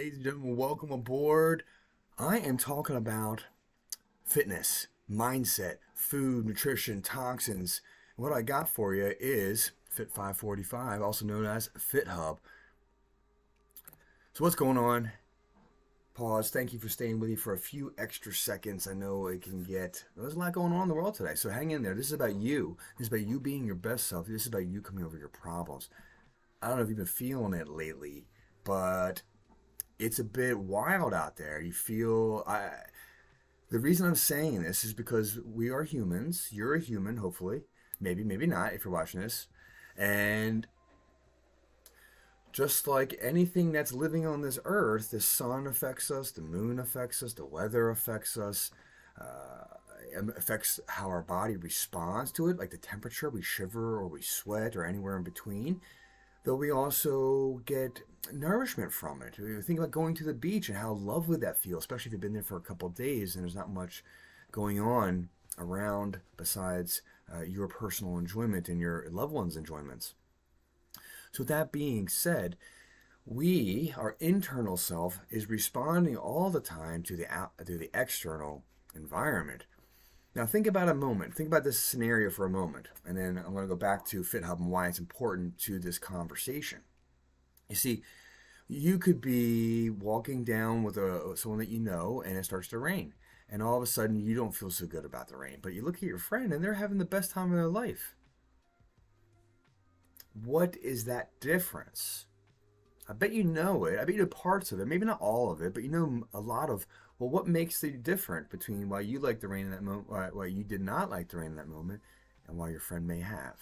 ladies and gentlemen, welcome aboard. I am talking about fitness, mindset, food, nutrition, toxins. What I got for you is Fit 545, also known as Fit Hub. So, what's going on? Pause. Thank you for staying with me for a few extra seconds. I know it can get, there's a lot going on in the world today. So, hang in there. This is about you. This is about you being your best self. This is about you coming over your problems. I don't know if you've been feeling it lately, but it's a bit wild out there. You feel the reason I'm saying this is because we are humans. You're a human, hopefully. Maybe, maybe not if you're watching this. And just like anything that's living on this earth, the sun affects us, the moon affects us, the weather affects us, affects how our body responds to it, like the temperature, we shiver or we sweat or anywhere in between. Though we also get nourishment from it. You think about going to the beach and how lovely that feels, especially if you've been there for a couple of days and there's not much going on around besides your personal enjoyment and your loved ones' enjoyments. So, with that being said, our internal self, is responding all the time to the external environment. Now, think about a moment. Think about this scenario for a moment, and then I'm going to go back to FitHub and why it's important to this conversation. You see, you could be walking down with someone that you know, and it starts to rain, and all of a sudden you don't feel so good about the rain, but you look at your friend, and they're having the best time of their life. What is that difference? I bet you know it. I bet you know parts of it. Maybe not all of it, but you know a lot of, well, what makes the difference between why you like the rain in that moment, why you did not like the rain in that moment, and why your friend may have.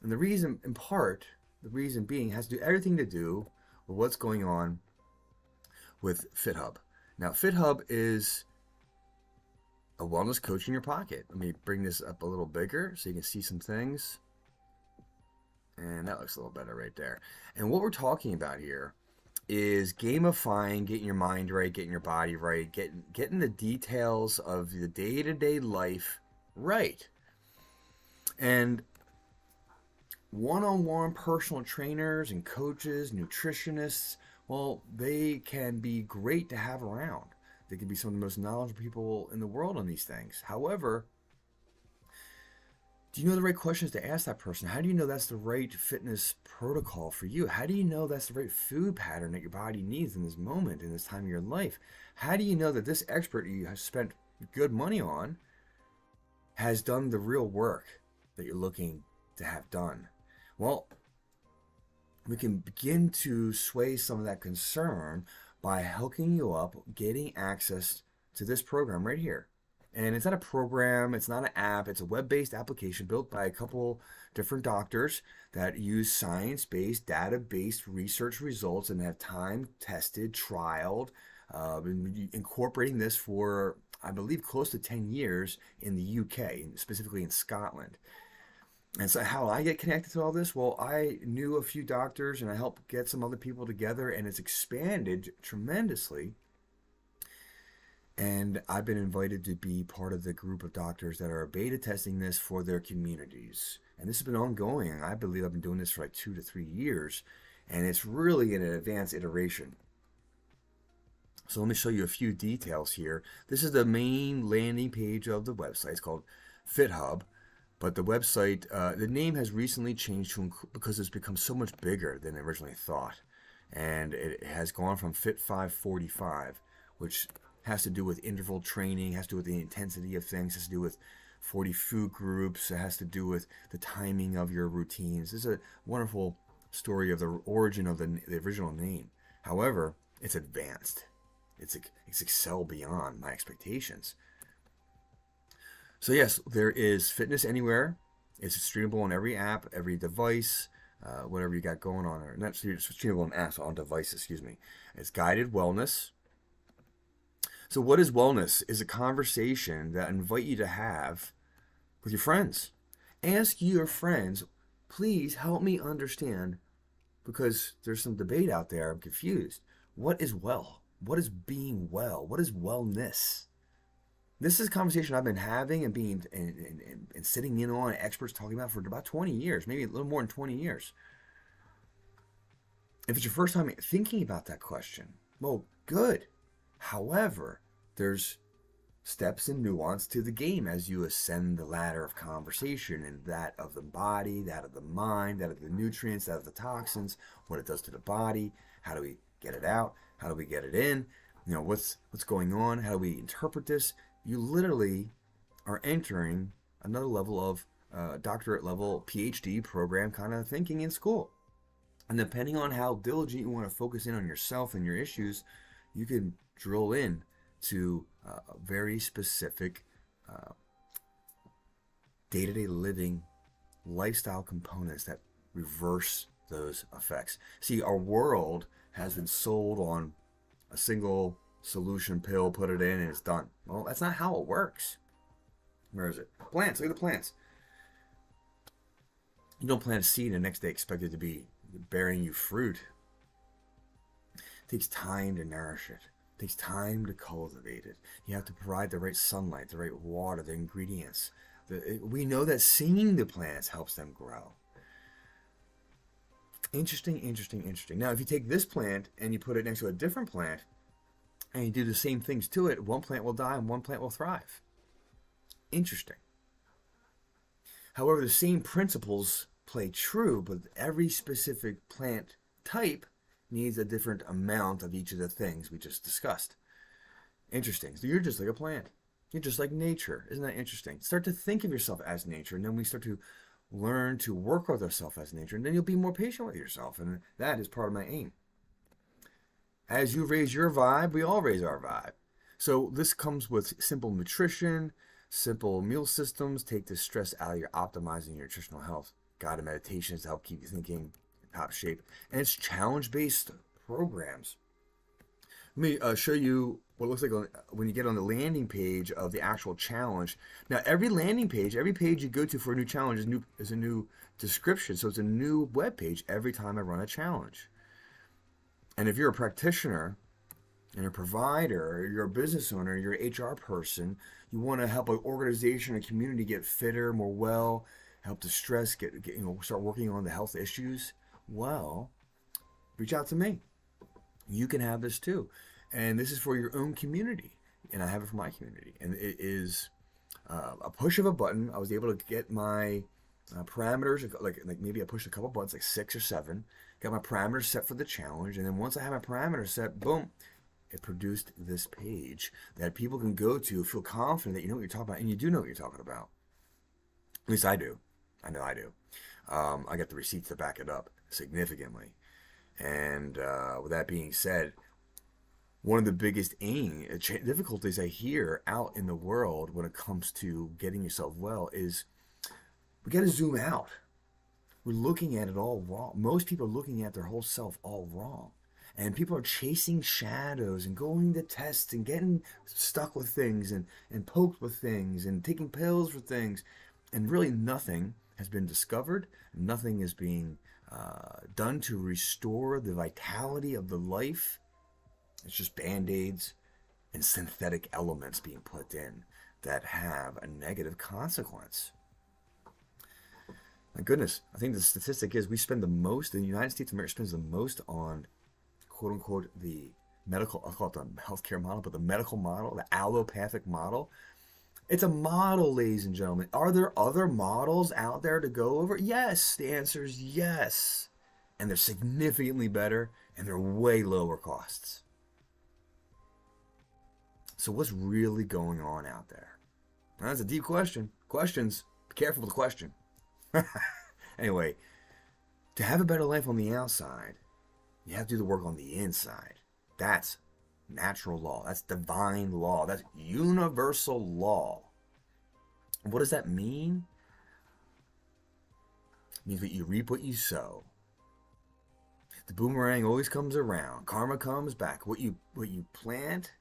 And the reason, in part, the reason being has to do everything to do with what's going on with FitHub. Now, FitHub is a wellness coach in your pocket. Let me bring this up a little bigger so you can see some things. And that looks a little better right there. And what we're talking about here is gamifying, getting your mind right, getting your body right, getting the details of the day-to-day life right. And one-on-one personal trainers and coaches, nutritionists, well, they can be great to have around. They can be some of the most knowledgeable people in the world on these things. However, do you know the right questions to ask that person? How do you know that's the right fitness protocol for you? How do you know that's the right food pattern that your body needs in this moment, in this time of your life? How do you know that this expert you have spent good money on has done the real work that you're looking to have done? Well, we can begin to sway some of that concern by hooking you up, getting access to this program right here. And it's not a program, it's not an app, it's a web-based application built by a couple different doctors that use science-based, data-based research results and have time-tested, trialed, been incorporating this for, I believe, close to 10 years in the UK, specifically in Scotland. And so how I get connected to all this? Well, I knew a few doctors and I helped get some other people together, and it's expanded tremendously. And I've been invited to be part of the group of doctors that are beta testing this for their communities. And this has been ongoing. I believe I've been doing this for like 2 to 3 years. And it's really in an advanced iteration. So let me show you a few details here. This is the main landing page of the website. It's called FitHub. But the website, the name has recently changed because it's become so much bigger than originally thought. And it has gone from Fit 545, which has to do with interval training, has to do with the intensity of things, has to do with 40 food groups, it has to do with the timing of your routines. This is a wonderful story of the origin of the original name. However, it's advanced. It's excelled beyond my expectations. So yes, there is Fitness Anywhere. It's streamable on every app, every device, whatever you got going on. Or not streamable on apps, on devices, excuse me. It's guided wellness. So what is wellness? Is a conversation that I invite you to have with your friends. Ask your friends, please help me understand, because there's some debate out there. I'm confused. What is well? What is being well? What is wellness? This is a conversation I've been having and being and sitting in on, experts talking about for about 20 years, maybe a little more than 20 years. If it's your first time thinking about that question, well, good. However, there's steps and nuance to the game as you ascend the ladder of conversation, and that of the body, that of the mind, that of the nutrients, that of the toxins, what it does to the body, how do we get it out, how do we get it in, what's going on, how do we interpret this. You literally are entering another level of doctorate level PhD program kind of thinking in school. And depending on how diligent you want to focus in on yourself and your issues, you can drill in to very specific day-to-day living lifestyle components that reverse those effects. See, our world has been sold on a single solution pill, put it in, and it's done. Well, that's not how it works. Where is it? Plants. Look at the plants. You don't plant a seed and the next day expect it to be bearing you fruit. It takes time to nourish it. It takes time to cultivate it. You have to provide the right sunlight, the right water, the ingredients. We know that seeing the plants helps them grow. Interesting, interesting, interesting. Now, if you take this plant and you put it next to a different plant and you do the same things to it, one plant will die and one plant will thrive. Interesting. However, the same principles play true, but every specific plant type needs a different amount of each of the things we just discussed. Interesting. So you're just like a plant. You're just like nature. Isn't that interesting? Start to think of yourself as nature, and then we start to learn to work with ourselves as nature, and then you'll be more patient with yourself, and that is part of my aim. As you raise your vibe, we all raise our vibe. So this comes with simple nutrition, simple meal systems, take the stress out of your optimizing your nutritional health, guided meditations to help keep you thinking in top shape, and it's challenge-based programs. Let me show you what it looks like when you get on the landing page of the actual challenge. Now, every landing page, every page you go to for a new challenge is a new description, so it's a new web page every time I run a challenge. And if you're a practitioner and a provider, or you're a business owner, you're an HR person, you want to help an organization, a community get fitter, more well, help the stress get start working on the health issues, well, reach out to me. You can have this too. And this is for your own community. And I have it for my community. And it is a push of a button. I was able to get my parameters, like maybe I pushed a couple buttons, like 6 or 7, got my parameters set for the challenge. And then once I have my parameters set, boom, it produced this page that people can go to, feel confident that you know what you're talking about, and you do know what you're talking about. At least I do. I know I do. I got the receipts to back it up significantly. And with that being said, one of the biggest difficulties I hear out in the world when it comes to getting yourself well is we got to zoom out. We're looking at it all wrong. Most people are looking at their whole self all wrong. And people are chasing shadows and going to tests and getting stuck with things and poked with things and taking pills for things. And really nothing has been discovered. Nothing is being done to restore the vitality of the life. It's just Band-Aids and synthetic elements being put in that have a negative consequence. My goodness, I think the statistic is we spend the most, the United States of America spends the most on, quote unquote, the medical, I'll call it the healthcare model, but the medical model, the allopathic model. It's a model, ladies and gentlemen. Are there other models out there to go over? Yes, the answer is yes. And they're significantly better, and they're way lower costs. So what's really going on out there? Now, that's a deep question. Questions, be careful with the question. Anyway, to have a better life on the outside, you have to do the work on the inside. That's natural law. That's divine law. That's universal law. What does that mean? It means that you reap what you sow. The boomerang always comes around. Karma comes back. What you plant.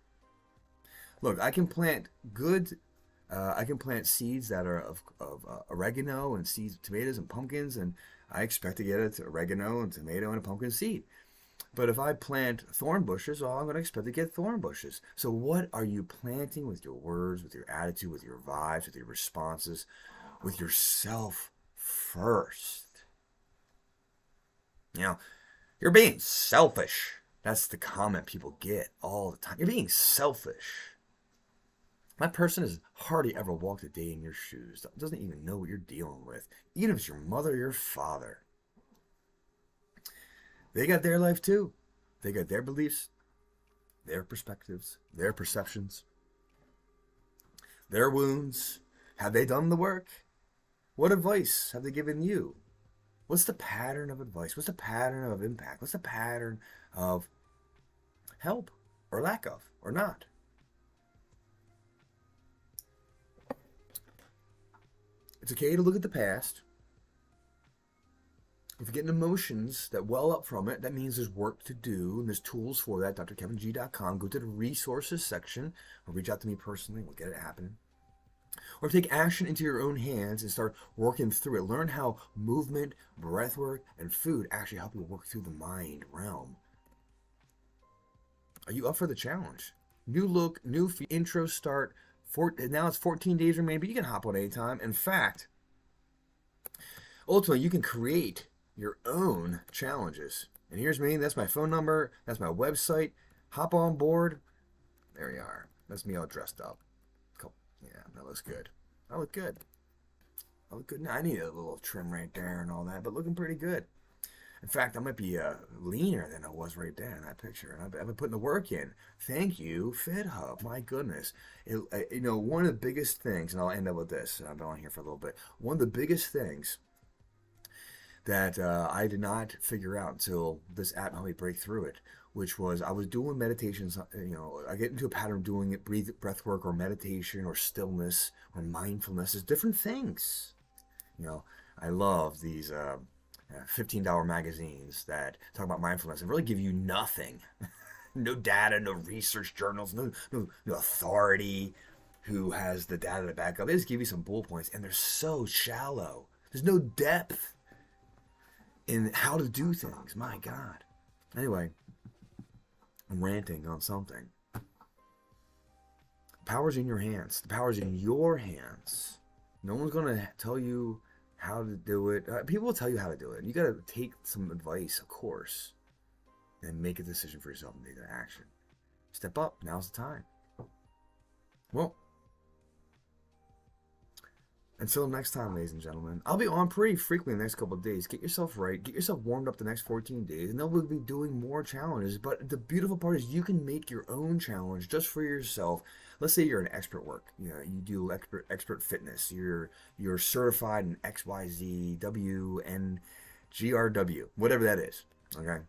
Look, I can plant seeds that are of oregano and seeds of tomatoes and pumpkins, and I expect to get an oregano and tomato and a pumpkin seed. But if I plant thorn bushes, well, I'm going to expect to get thorn bushes. So what are you planting with your words, with your attitude, with your vibes, with your responses, with yourself first? Now, You're being selfish. That's the comment people get all the time. You're being selfish. That person has hardly ever walked a day in your shoes, doesn't even know what you're dealing with, even if it's your mother or your father. They got their life too. They got their beliefs, their perspectives, their perceptions, their wounds. Have they done the work? What advice have they given you? What's the pattern of advice? What's the pattern of impact? What's the pattern of help or lack of or not? It's okay to look at the past. If you're getting emotions that well up from it, that means there's work to do, and there's tools for that. drkeving.com. Go to the resources section, or reach out to me personally. We'll get it happening. Or take action into your own hands and start working through it. Learn how movement, breathwork, and food actually help you work through the mind realm. Are you up for the challenge? New look, new intro start. Now it's 14 days remaining, but you can hop on anytime. In fact, ultimately, you can create your own challenges. And here's me. That's my phone number. That's my website. Hop on board. There you are. That's me all dressed up. Cool. Yeah, that looks good. I look good. I look good. Now, I need a little trim right there and all that, but looking pretty good. In fact, I might be leaner than I was right there in that picture. And I've been putting the work in. Thank you, FitHub. My goodness. One of the biggest things, and I'll end up with this, and I've been on here for a little bit. One of the biggest things that I did not figure out until this app helped me break through it, which was I was doing meditations. I get into a pattern of doing it, breath work or meditation or stillness or mindfulness. There's different things. I love these $15 magazines that talk about mindfulness and really give you nothing. No data, no research journals, no authority who has the data to back up. They just give you some bullet points, and they're so shallow. There's no depth in how to do things. My God. Anyway, I'm ranting on something. The power's in your hands. The power's in your hands. No one's going to tell you how to do it. People will tell you how to do it. You got to take some advice, of course, and make a decision for yourself and take that action. Step up. Now's the time. Well, until next time, ladies and gentlemen, I'll be on pretty frequently in the next couple of days. Get yourself right. Get yourself warmed up the next 14 days, and then we'll be doing more challenges. But the beautiful part is you can make your own challenge just for yourself. Let's say you're an expert work. You do expert fitness. You're certified in XYZ, WNGRW, whatever that is. Okay,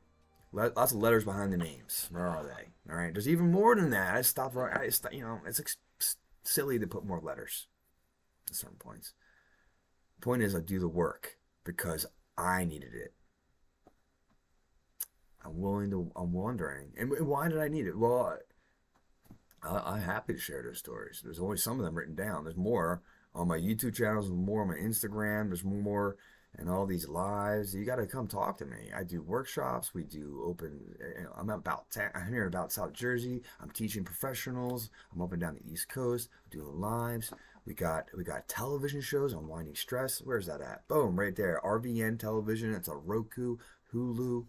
lots of letters behind the names. Where are they? All right. There's even more than that. It's silly to put more letters at certain points. The point is, I do the work because I needed it. I'm wondering, and why did I need it? Well, I'm happy to share those stories. There's only some of them written down. There's more on my YouTube channels, there's more on my Instagram, there's more and all these lives. You got to come talk to me. I do workshops. We do open. I'm here about South Jersey. I'm teaching professionals. I'm up and down the East Coast. I'm doing lives. We got television shows on Winding Stress. Where's that at? Boom, right there. RVN Television. It's a Roku, Hulu.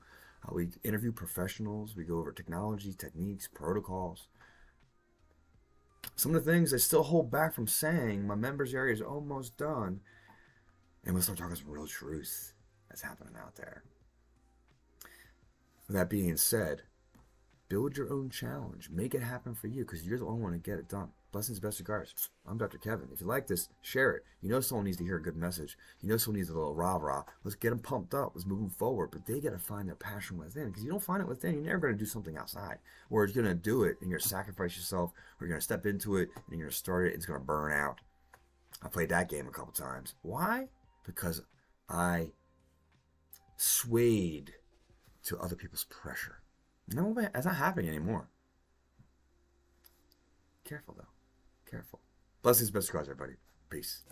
We interview professionals. We go over technology, techniques, protocols. Some of the things I still hold back from saying. My members area is almost done. And we'll start talking some real truth that's happening out there. With that being said, build your own challenge. Make it happen for you because you're the only one to get it done. Blessings, best regards. I'm Dr. Kevin. If you like this, share it. You know someone needs to hear a good message. You know someone needs a little rah-rah. Let's get them pumped up. Let's move them forward. But they got to find their passion within because you don't find it within, you're never going to do something outside. Or you're going to do it and you're going to sacrifice yourself or you're going to step into it and you're going to start it and it's going to burn out. I played that game a couple times. Why? Because I swayed to other people's pressure. No, that's not happening anymore. Careful, though. Careful. Blessings, best regards, everybody. Peace.